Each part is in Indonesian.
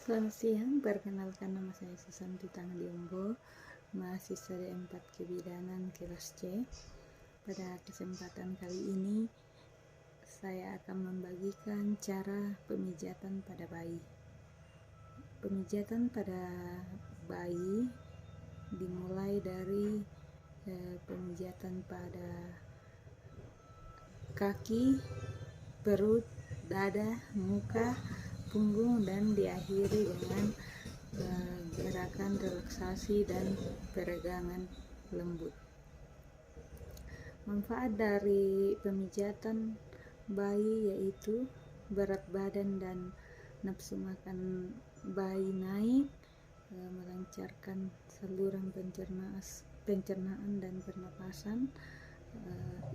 Selamat siang, perkenalkan nama saya Susanti Tangliombo, mahasiswa D4 Kebidanan kelas C. Pada kesempatan kali ini, saya akan membagikan cara pemijatan pada bayi. Pemijatan pada bayi dimulai dari pemijatan pada kaki, perut, dada, muka, punggung, dan diakhiri dengan gerakan relaksasi dan peregangan lembut. Manfaat dari pemijatan bayi yaitu berat badan dan nafsu makan bayi naik, melancarkan saluran pencernaan dan pernapasan,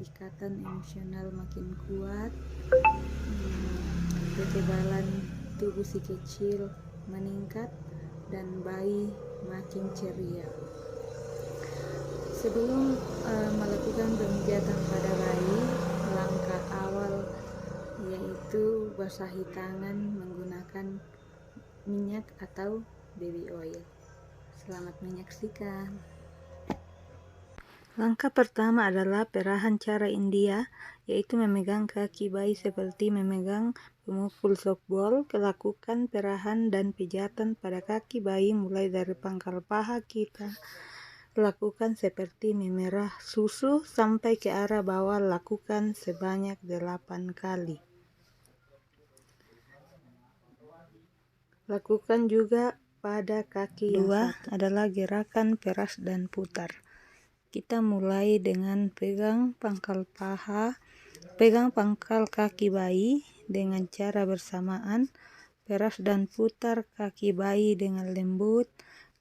ikatan emosional makin kuat, kekebalan tubuh si kecil meningkat, dan bayi makin ceria. Sebelum melakukan pemijatan pada bayi, langkah awal yaitu basahi tangan menggunakan minyak atau baby oil. Selamat menyaksikan. Langkah pertama adalah perahan cara India, yaitu memegang kaki bayi seperti memegang pemukul softball. Lakukan perahan dan pijatan pada kaki bayi mulai dari pangkal paha kita. Lakukan seperti memerah susu sampai ke arah bawah. Lakukan sebanyak 8 kali. Lakukan juga pada kaki yang satu. Adalah gerakan peras dan putar. Kita mulai dengan pegang pangkal kaki bayi dengan cara bersamaan, peras dan putar kaki bayi dengan lembut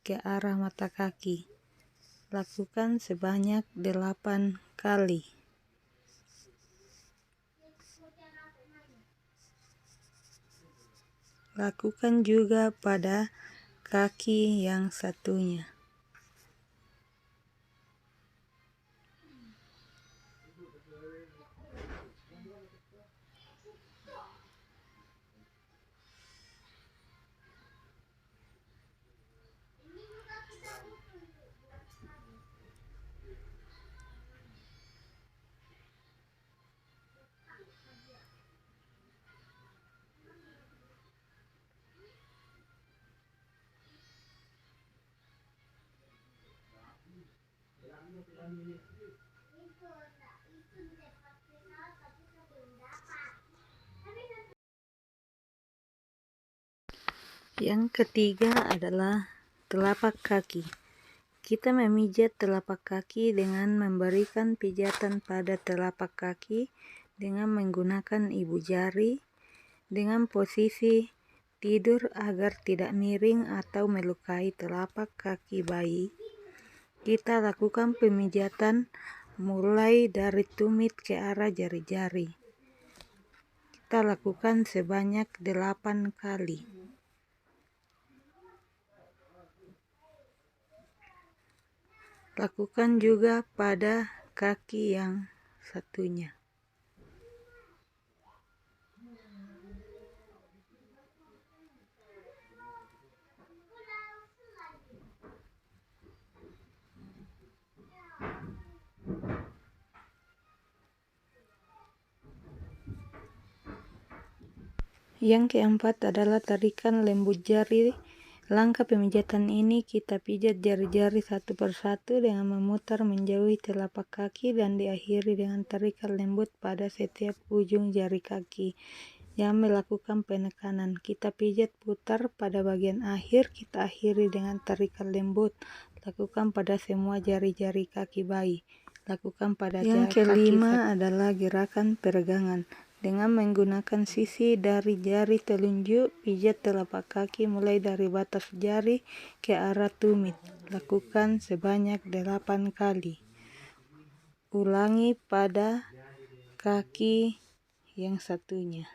ke arah mata kaki. Lakukan sebanyak 8 kali. Lakukan juga pada kaki yang satunya. Yang ketiga adalah telapak kaki. Kita memijat telapak kaki dengan memberikan pijatan pada telapak kaki dengan menggunakan ibu jari dengan posisi tidur agar tidak miring atau melukai telapak kaki bayi. Kita lakukan pemijatan mulai dari tumit ke arah jari-jari. Kita lakukan sebanyak 8 kali. Lakukan juga pada kaki yang satunya. Yang keempat adalah tarikan lembut jari. Langkah pemijatan ini kita pijat jari-jari satu persatu dengan memutar menjauhi telapak kaki dan diakhiri dengan tarikan lembut pada setiap ujung jari kaki. Yang melakukan penekanan, kita pijat putar pada bagian akhir, kita akhiri dengan tarikan lembut. Lakukan pada semua jari-jari kaki bayi. Lakukan pada yang kelima adalah gerakan peregangan. Dengan menggunakan sisi dari jari telunjuk, pijat telapak kaki mulai dari batas jari ke arah tumit. Lakukan sebanyak 8 kali. Ulangi pada kaki yang satunya.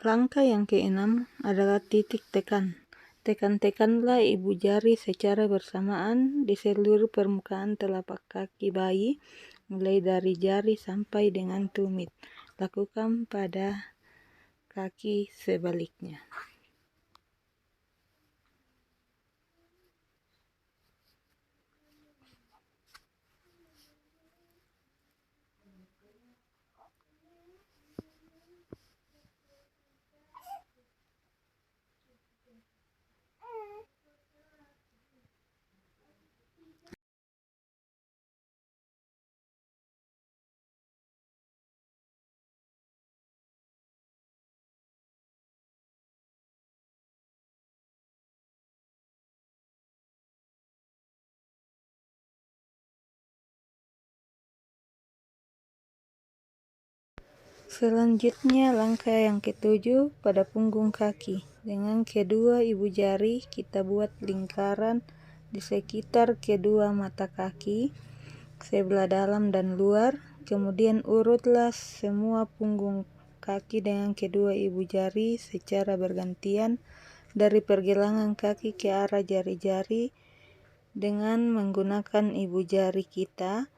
Langkah yang keenam adalah titik tekan. Tekan-tekanlah ibu jari secara bersamaan di seluruh permukaan telapak kaki bayi, mulai dari jari sampai dengan tumit. Lakukan pada kaki sebaliknya. Selanjutnya langkah yang ketujuh pada punggung kaki. Dengan kedua ibu jari kita buat lingkaran di sekitar kedua mata kaki, sebelah dalam dan luar. Kemudian urutlah semua punggung kaki dengan kedua ibu jari secara bergantian dari pergelangan kaki ke arah jari-jari dengan menggunakan ibu jari kita.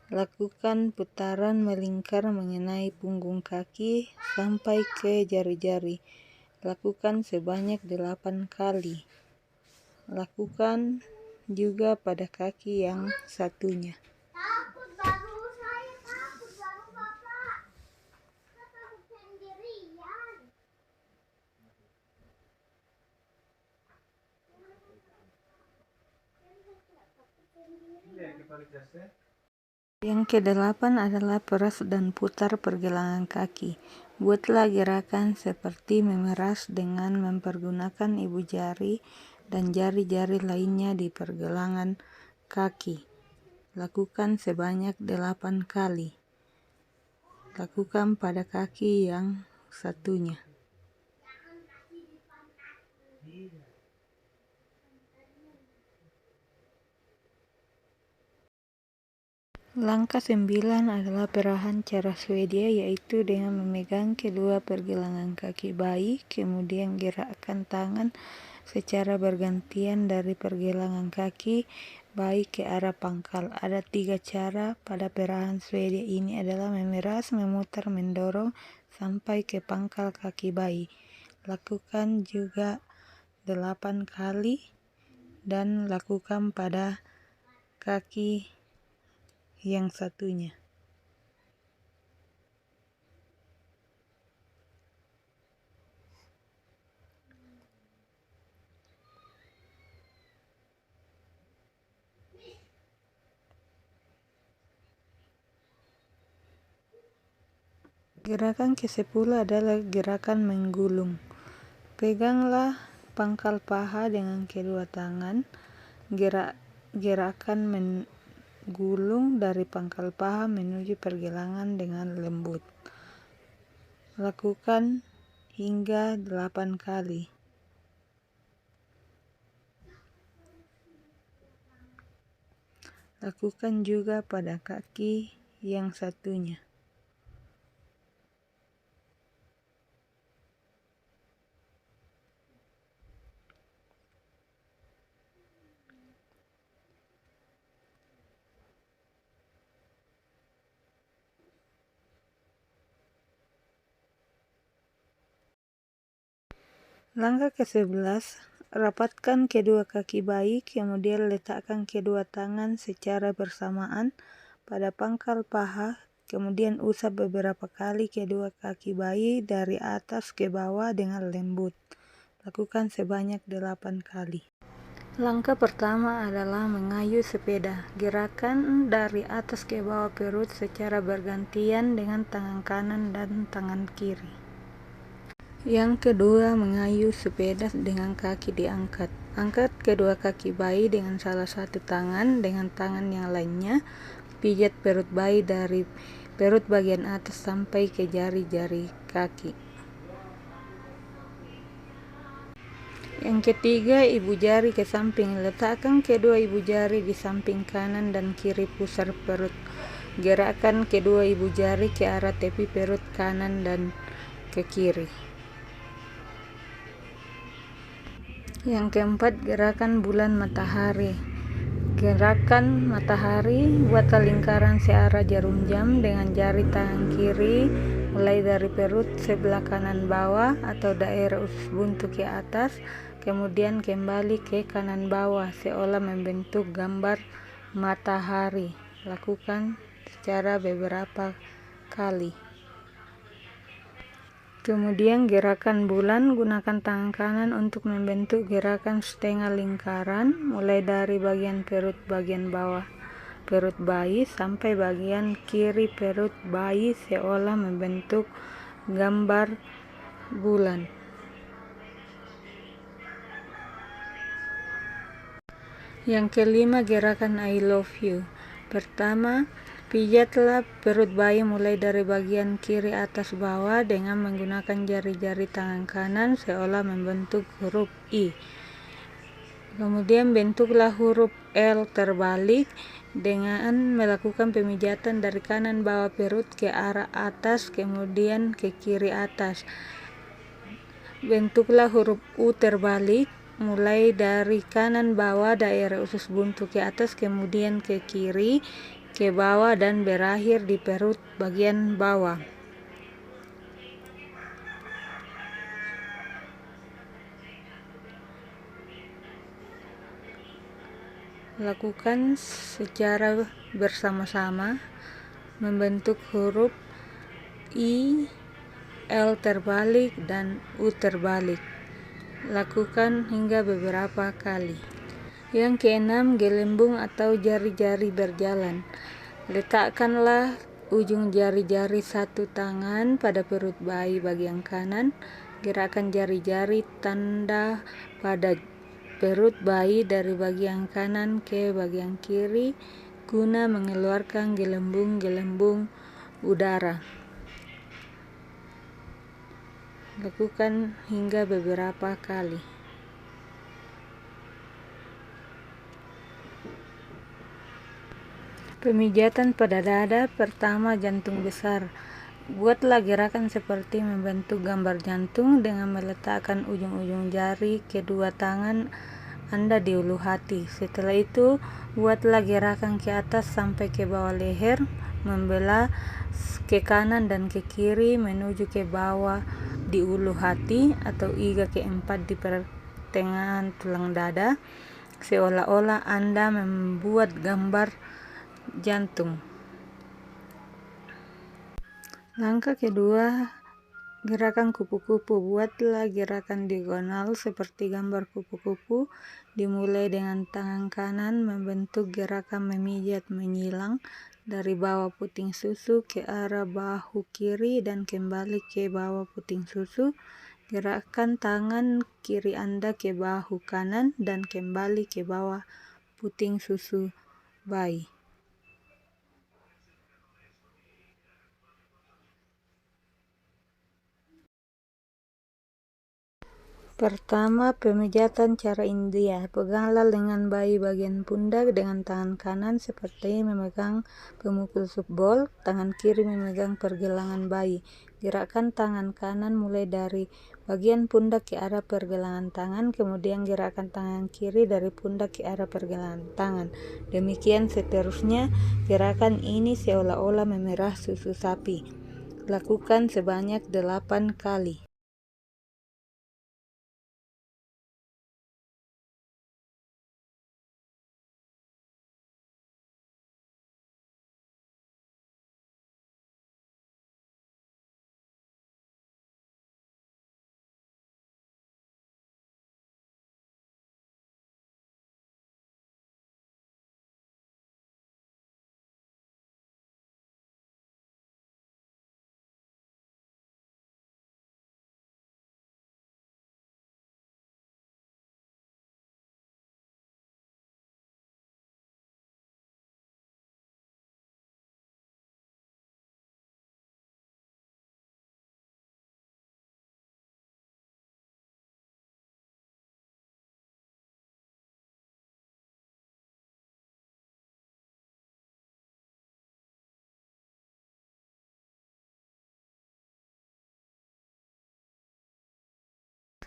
Lakukan putaran melingkar mengenai punggung kaki sampai ke jari-jari. Lakukan sebanyak 8 kali. Lakukan juga pada kaki yang satunya. Yang kedelapan adalah peras dan putar pergelangan kaki. Buatlah gerakan seperti memeras dengan mempergunakan ibu jari dan jari-jari lainnya di pergelangan kaki. Lakukan sebanyak 8 kali. Lakukan pada kaki yang satunya. Langkah 9 adalah perahan cara Swedia, yaitu dengan memegang kedua pergelangan kaki bayi, kemudian gerakkan tangan secara bergantian dari pergelangan kaki bayi ke arah pangkal. Ada 3 cara pada perahan Swedia ini adalah memeras, memutar, mendorong sampai ke pangkal kaki bayi. Lakukan juga 8 kali dan lakukan pada kaki yang satunya. Gerakan ke-10 adalah gerakan menggulung. Peganglah pangkal paha dengan kedua tangan. Gerakan menggulung dari pangkal paha menuju pergelangan dengan lembut. Lakukan hingga 8 kali. Lakukan juga pada kaki yang satunya. Langkah ke-11, rapatkan kedua kaki bayi, kemudian letakkan kedua tangan secara bersamaan pada pangkal paha, kemudian usap beberapa kali kedua kaki bayi dari atas ke bawah dengan lembut. Lakukan sebanyak 8 kali. Langkah pertama adalah mengayuh sepeda. Gerakan dari atas ke bawah perut secara bergantian dengan tangan kanan dan tangan kiri. Yang kedua, mengayuh sepeda dengan kaki diangkat. Angkat kedua kaki bayi dengan salah satu tangan, dengan tangan yang lainnya pijat perut bayi dari perut bagian atas sampai ke jari-jari kaki. Yang ketiga, ibu jari ke samping. Letakkan kedua ibu jari di samping kanan dan kiri pusar perut. Gerakkan kedua ibu jari ke arah tepi perut kanan dan ke kiri. Yang keempat, gerakan bulan matahari. Gerakan matahari, buatlah lingkaran searah jarum jam dengan jari tangan kiri mulai dari perut sebelah kanan bawah atau daerah usus buntu ke atas, kemudian kembali ke kanan bawah seolah membentuk gambar matahari. Lakukan secara beberapa kali. Kemudian gerakan bulan, gunakan tangan kanan untuk membentuk gerakan setengah lingkaran mulai dari bagian perut bagian bawah perut bayi sampai bagian kiri perut bayi seolah membentuk gambar bulan. Yang kelima, gerakan I love you. Pertama, pijatlah perut bayi mulai dari bagian kiri atas bawah dengan menggunakan jari-jari tangan kanan seolah membentuk huruf I. Kemudian bentuklah huruf L terbalik dengan melakukan pemijatan dari kanan bawah perut ke arah atas kemudian ke kiri atas. Bentuklah huruf U terbalik mulai dari kanan bawah daerah usus buntu ke atas kemudian ke kiri ke bawah dan berakhir di perut bagian bawah. Lakukan secara bersama-sama membentuk huruf I, L terbalik dan U terbalik. Lakukan hingga beberapa kali. Yang keenam, gelembung atau jari-jari berjalan. Letakkanlah ujung jari-jari satu tangan pada perut bayi bagian kanan. Gerakan jari-jari tanda pada perut bayi dari bagian kanan ke bagian kiri guna mengeluarkan gelembung-gelembung udara. Lakukan hingga beberapa kali. Pemijatan pada dada. Pertama, jantung besar. Buatlah gerakan seperti membentuk gambar jantung dengan meletakkan ujung-ujung jari kedua tangan Anda di ulu hati. Setelah itu, buatlah gerakan ke atas sampai ke bawah leher, membelah ke kanan dan ke kiri menuju ke bawah di ulu hati atau iga keempat di pertengahan tulang dada, seolah-olah Anda membuat gambar jantung. Langkah kedua, gerakan kupu-kupu. Buatlah gerakan diagonal seperti gambar kupu-kupu, dimulai dengan tangan kanan membentuk gerakan memijat menyilang dari bawah puting susu ke arah bahu kiri dan kembali ke bawah puting susu. Gerakkan tangan kiri Anda ke bahu kanan dan kembali ke bawah puting susu bayi. Pertama, pemijatan cara India. Peganglah lengan bayi bagian pundak dengan tangan kanan seperti memegang pemukul softball, tangan kiri memegang pergelangan bayi. Gerakkan tangan kanan mulai dari bagian pundak ke arah pergelangan tangan, kemudian gerakkan tangan kiri dari pundak ke arah pergelangan tangan. Demikian seterusnya. Gerakan ini seolah-olah memerah susu sapi. Lakukan sebanyak 8 kali.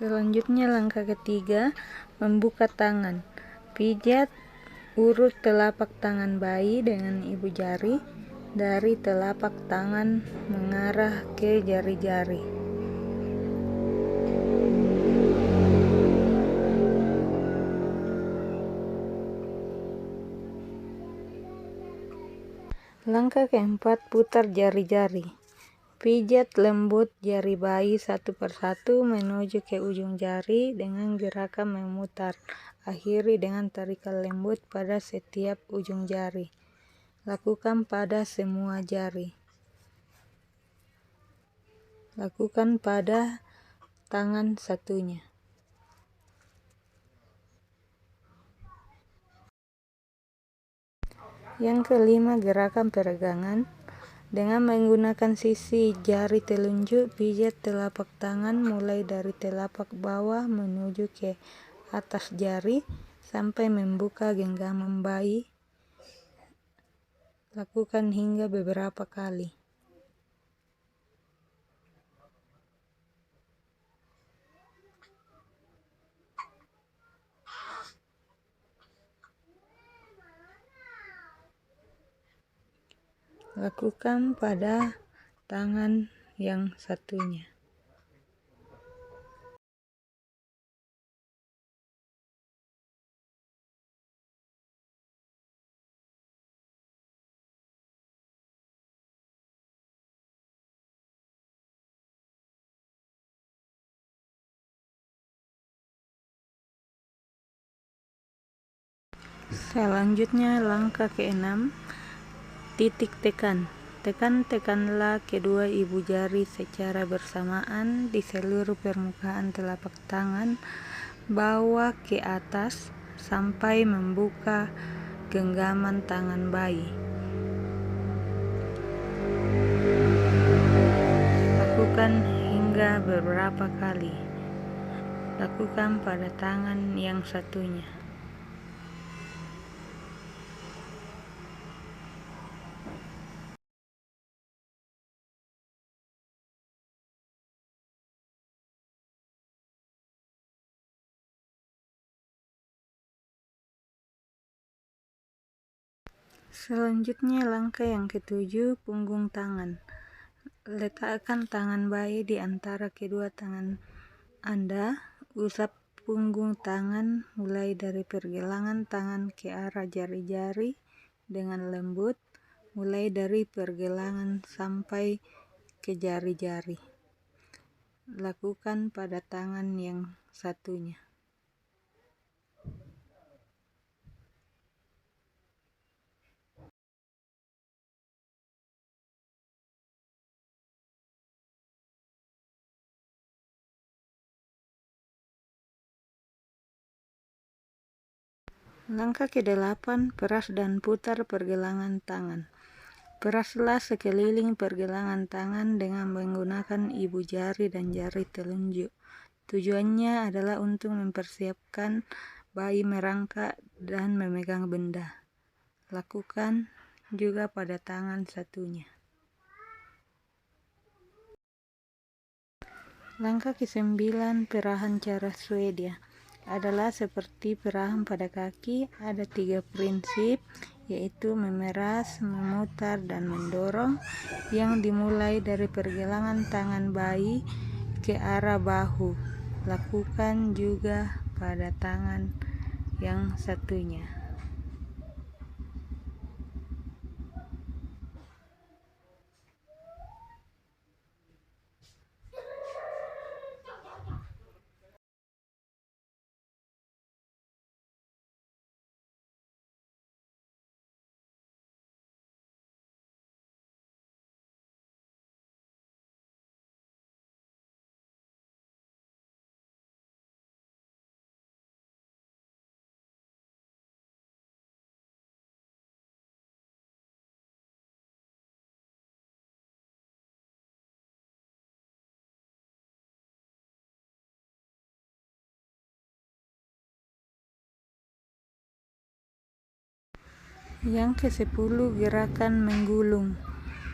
Selanjutnya langkah ketiga, membuka tangan. Pijat urut telapak tangan bayi dengan ibu jari dari telapak tangan mengarah ke jari-jari. Langkah keempat, putar jari-jari. Pijat lembut jari bayi satu persatu menuju ke ujung jari dengan gerakan memutar. Akhiri dengan tarikan lembut pada setiap ujung jari. Lakukan pada semua jari. Lakukan pada tangan satunya. Yang kelima, gerakan peregangan. Dengan menggunakan sisi jari telunjuk, pijat telapak tangan mulai dari telapak bawah menuju ke atas jari sampai membuka genggaman bayi. Lakukan hingga beberapa kali. Lakukan pada tangan yang satunya. Selanjutnya langkah keenam, titik tekan. Tekan-tekanlah kedua ibu jari secara bersamaan di seluruh permukaan telapak tangan bawah ke atas sampai membuka genggaman tangan bayi. Lakukan hingga beberapa kali. Lakukan pada tangan yang satunya. Selanjutnya langkah yang ketujuh, punggung tangan. Letakkan tangan bayi di antara kedua tangan Anda. Usap punggung tangan mulai dari pergelangan tangan ke arah jari-jari dengan lembut, mulai dari pergelangan sampai ke jari-jari. Lakukan pada tangan yang satunya. Langkah ke-8, peras dan putar pergelangan tangan. Peraslah sekeliling pergelangan tangan dengan menggunakan ibu jari dan jari telunjuk. Tujuannya adalah untuk mempersiapkan bayi merangkak dan memegang benda. Lakukan juga pada tangan satunya. Langkah ke-9, perahan cara Swedia. Adalah seperti perahan pada kaki. Ada 3 prinsip, yaitu memeras, memutar, dan mendorong, yang dimulai dari pergelangan tangan bayi ke arah bahu. Lakukan juga pada tangan yang satunya. Yang ke-10, gerakan menggulung.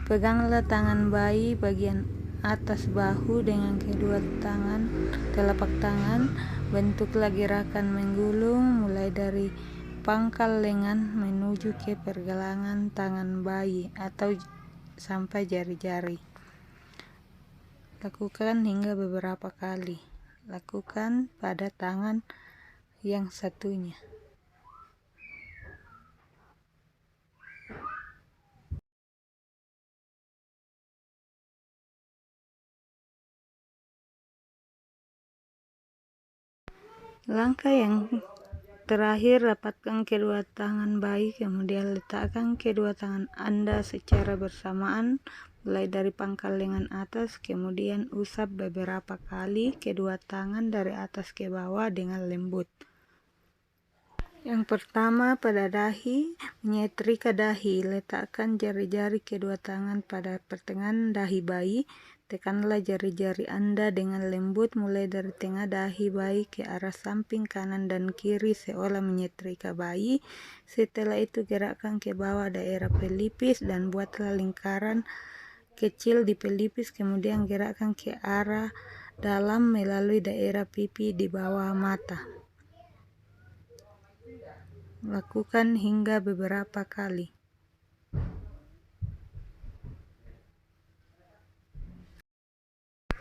Peganglah tangan bayi bagian atas bahu dengan kedua tangan, telapak tangan. Bentuklah gerakan menggulung mulai dari pangkal lengan menuju ke pergelangan tangan bayi atau sampai jari-jari. Lakukan hingga beberapa kali. Lakukan pada tangan yang satunya. Langkah yang terakhir, rapatkan kedua tangan bayi, kemudian letakkan kedua tangan Anda secara bersamaan mulai dari pangkal lengan atas, kemudian usap beberapa kali kedua tangan dari atas ke bawah dengan lembut. Yang pertama, pada dahi, menyetrika dahi. Letakkan jari-jari kedua tangan pada pertengahan dahi bayi. Tekanlah jari-jari Anda dengan lembut mulai dari tengah dahi bayi ke arah samping kanan dan kiri seolah menyetrika bayi. Setelah itu gerakkan ke bawah daerah pelipis dan buatlah lingkaran kecil di pelipis, kemudian gerakkan ke arah dalam melalui daerah pipi di bawah mata. Lakukan hingga beberapa kali.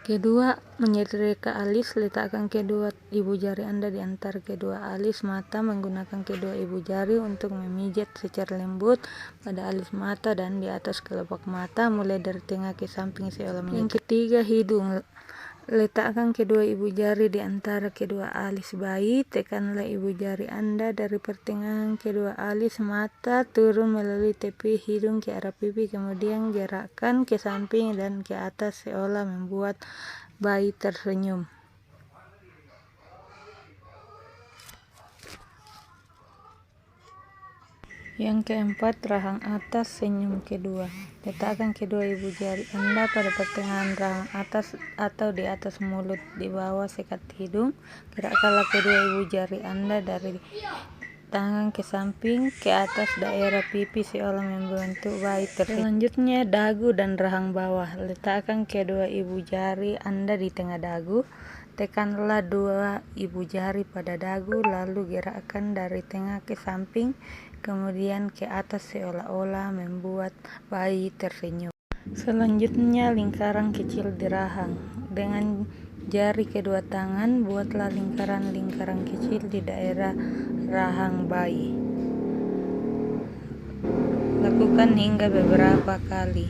Kedua, menyetrika alis. Letakkan kedua ibu jari Anda di antara kedua alis mata menggunakan kedua ibu jari untuk memijat secara lembut pada alis mata dan di atas kelopak mata mulai dari tengah ke samping seolah menyetrika. Yang ketiga, hidung. Letakkan kedua ibu jari di antara kedua alis bayi. Tekanlah ibu jari Anda dari pertengahan kedua alis mata turun melalui tepi hidung ke arah pipi, kemudian gerakkan ke samping dan ke atas seolah membuat bayi tersenyum. Yang keempat, rahang atas senyum kedua. Letakkan kedua ibu jari Anda pada pertengahan rahang atas atau di atas mulut di bawah sekat hidung. Gerakkanlah kedua ibu jari Anda dari tangan ke samping ke atas daerah pipi seolah membentuk bayi tersenyum. Selanjutnya, dagu dan rahang bawah. Letakkan kedua ibu jari Anda di tengah dagu. Tekanlah dua ibu jari pada dagu, lalu gerakkan dari tengah ke samping, kemudian ke atas seolah-olah membuat bayi tersenyum. Selanjutnya, lingkaran kecil di rahang. Dengan jari kedua tangan, buatlah lingkaran-lingkaran kecil di daerah rahang bayi. Lakukan hingga beberapa kali.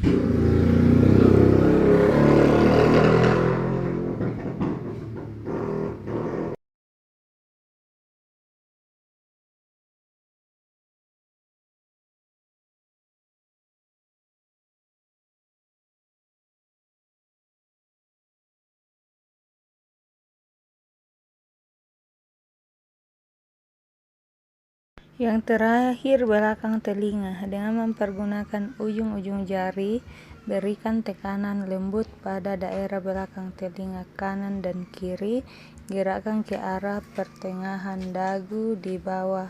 Yang terakhir, belakang telinga. Dengan mempergunakan ujung-ujung jari, berikan tekanan lembut pada daerah belakang telinga kanan dan kiri. Gerakkan ke arah pertengahan dagu di bawah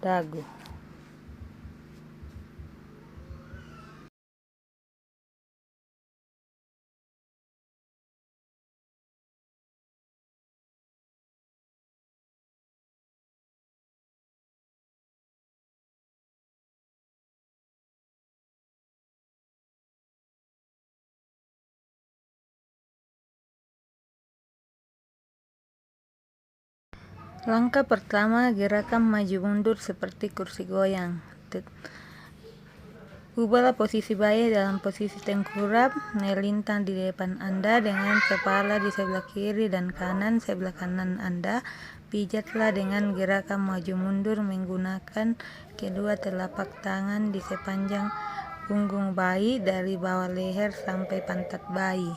dagu. Langkah pertama, gerakan maju mundur seperti kursi goyang. Ubahlah posisi bayi dalam posisi tengkurap, melintang di depan Anda dengan kepala di sebelah kiri dan kanan sebelah kanan Anda. Pijatlah dengan gerakan maju mundur menggunakan kedua telapak tangan di sepanjang punggung bayi dari bawah leher sampai pantat bayi.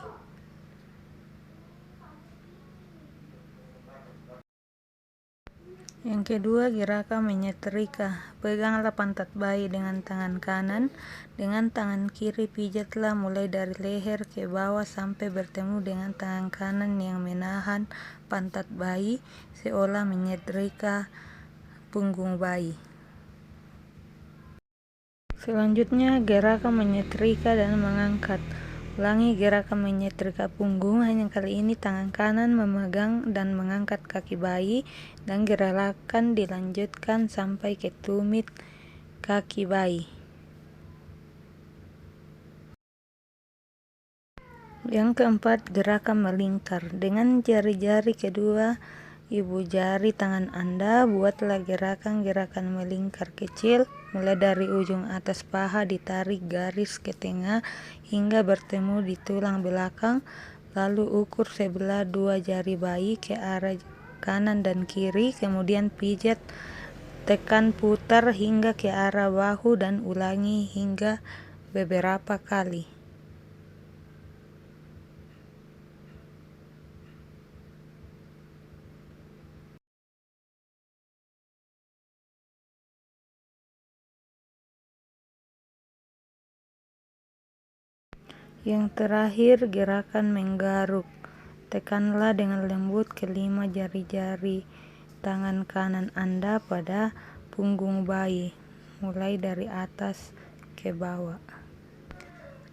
Yang kedua, gerakan menyetrika. Peganglah pantat bayi dengan tangan kanan. Dengan tangan kiri pijatlah mulai dari leher ke bawah sampai bertemu dengan tangan kanan yang menahan pantat bayi seolah menyetrika punggung bayi. Selanjutnya, gerakan menyetrika dan mengangkat. Ulangi gerakan menyetrika punggung, hanya kali ini tangan kanan memegang dan mengangkat kaki bayi, dan gerakan dilanjutkan sampai ke tumit kaki bayi. Yang keempat, gerakan melingkar. Dengan jari-jari kedua ibu jari tangan Anda, buatlah gerakan-gerakan melingkar kecil, mulai dari ujung atas paha ditarik garis ke tengah hingga bertemu di tulang belakang, lalu ukur sebelah dua jari bayi ke arah kanan dan kiri, kemudian pijat, tekan, putar hingga ke arah bahu dan ulangi hingga beberapa kali. Yang terakhir, gerakan menggaruk. Tekanlah dengan lembut kelima jari-jari tangan kanan Anda pada punggung bayi, mulai dari atas ke bawah.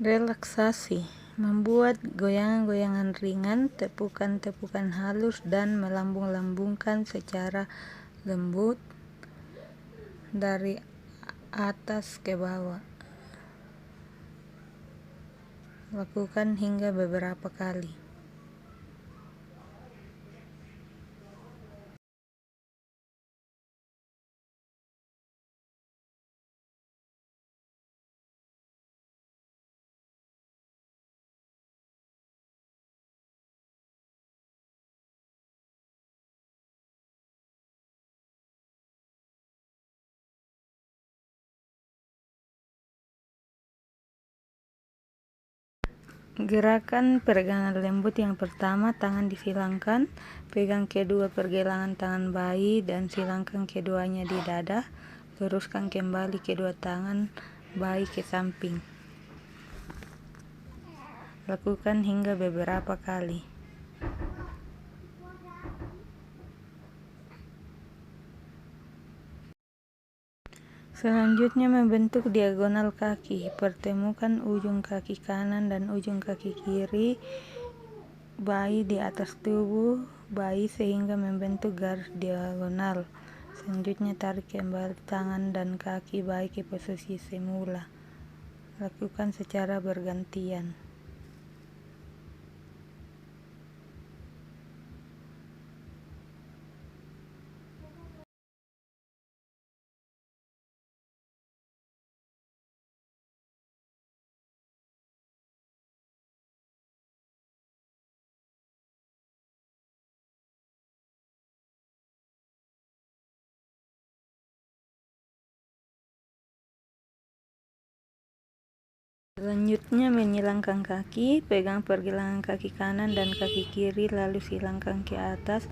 Relaksasi, membuat goyangan-goyangan ringan, tepukan-tepukan halus, dan melambung-lambungkan secara lembut dari atas ke bawah. Lakukan hingga beberapa kali. Gerakan peregangan lembut yang pertama, tangan disilangkan, pegang kedua pergelangan tangan bayi dan silangkan keduanya di dada. Luruskan kembali kedua tangan bayi ke samping. Lakukan hingga beberapa kali. Selanjutnya, membentuk diagonal kaki. Pertemukan ujung kaki kanan dan ujung kaki kiri bayi di atas tubuh bayi sehingga membentuk garis diagonal. Selanjutnya, tarik kembali tangan dan kaki bayi ke posisi semula. Lakukan secara bergantian. Selanjutnya, menyilangkan kaki, pegang pergelangan kaki kanan dan kaki kiri lalu silangkan ke atas.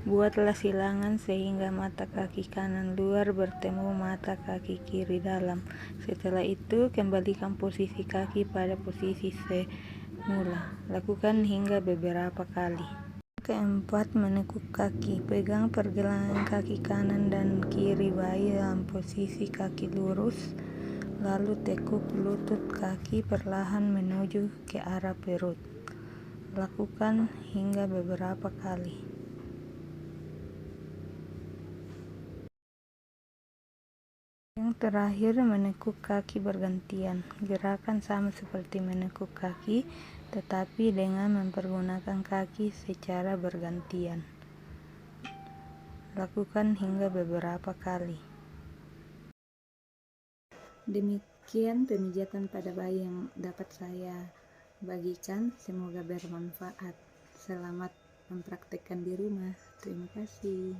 Buatlah silangan sehingga mata kaki kanan luar bertemu mata kaki kiri dalam. Setelah itu, kembalikan posisi kaki pada posisi semula. Lakukan hingga beberapa kali. Keempat, menekuk kaki. Pegang pergelangan kaki kanan dan kiri bayi dalam posisi kaki lurus, lalu tekuk lutut kaki perlahan menuju ke arah perut. Lakukan hingga beberapa kali. Yang terakhir, menekuk kaki bergantian. Gerakan sama seperti menekuk kaki, tetapi dengan mempergunakan kaki secara bergantian. Lakukan hingga beberapa kali. Demikian pemijatan pada bayi yang dapat saya bagikan. Semoga bermanfaat. Selamat mempraktekkan di rumah. Terima kasih.